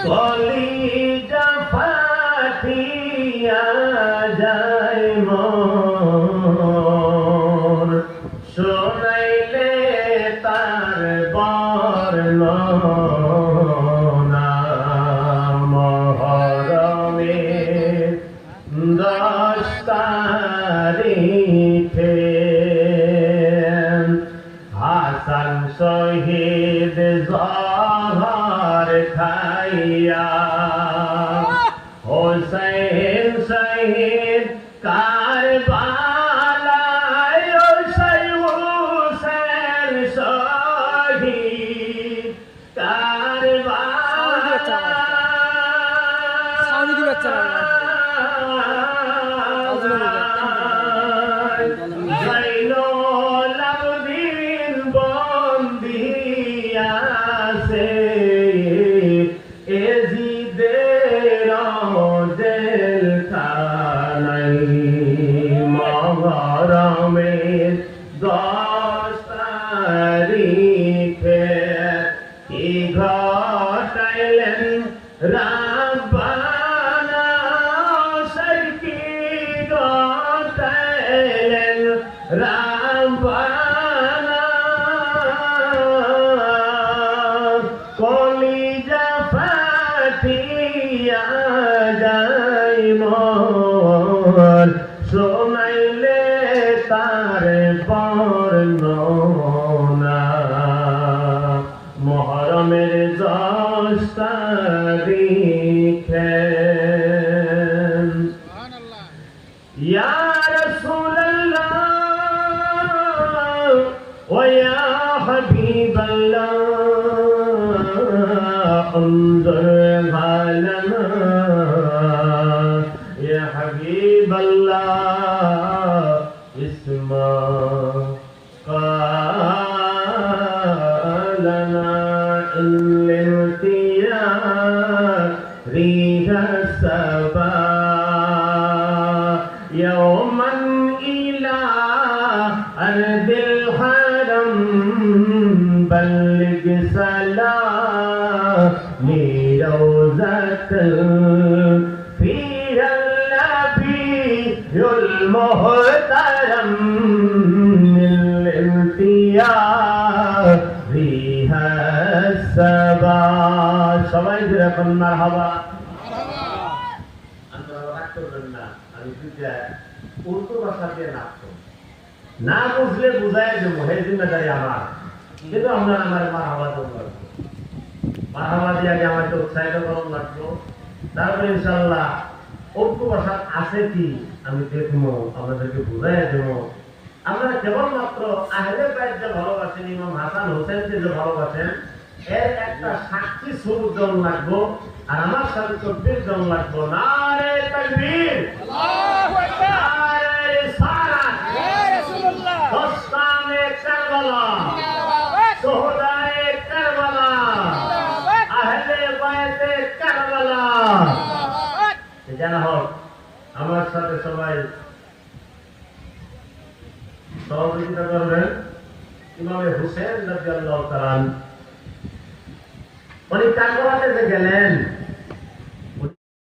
কলিজা ফাটিয়া যায় মোর শোনাইলে তার বর্ণনা মহরমের 10 তারিখে হাসান শহীদ জহর খাইয়া হোসেন শহীদ কারবালায় হোসেন শহীদ কারবালায় জৈনুল আবেদিন বন্দী আছে এজিদের জেলখানায় মহরমের 10 তারিখে কি ঘটাইলেন রাব্বানা সেই কি ঘটাইলেন রাব্বানা কলিজা ফাটিয়া যায় মোর শোনাইলে তার বর্ণনা মহরমের 10 তারিখে ইয়া রাসূলুল্লাহ ওয়া ইয়া হাবিবাল্লাহ انظر لنا يا حبيب الله اسمع قالنا إن الامتياز ريح السبا يوما إلى أرض الحرم بلغ سلام روزة فيها النبي المحترم الامتياز فيها السبا সবাই যেরকম মারহাবা আপনারা রাগ করবেন না আমি দুইটা উর্দু ভাষা দিয়ে নাচব না বুঝলে বুঝাই দেবো হে জিম্মেদারি আমার কিন্তু আমরা আমার মারহাবা দেবো মারহাবা দিয়ে আগে আমাকে উৎসাহিত করুন লাগলো তারপরে ইনশাআল্লাহ উর্দু ভাষা আছে কি আমি দেখবো আপনাদেরকে বুঝাই দেবো আমরা কেবলমাত্র আহলে বাইত যে ভালোবাসেন ইমাম হাসান হোসেনকে যে ভালোবাসেন এর একটা সাক্ষী সুর জন লাগবো আর আমার সাথে 24 জন লাগবো নারে তাকবীর আল্লাহু আকবার নারে রিসালাত ইয়া রাসূলুল্লাহ দস্তানে কারবালা সোহদায়ে কারবালা আহলে বাইতে কারবালা জানা হোক আমার সাথে সবাই সহযোগিতা করবেন ইমামে হুসেন রাদিয়াল্লাহু তাআলা উনি কারবালাতে যে গেলেন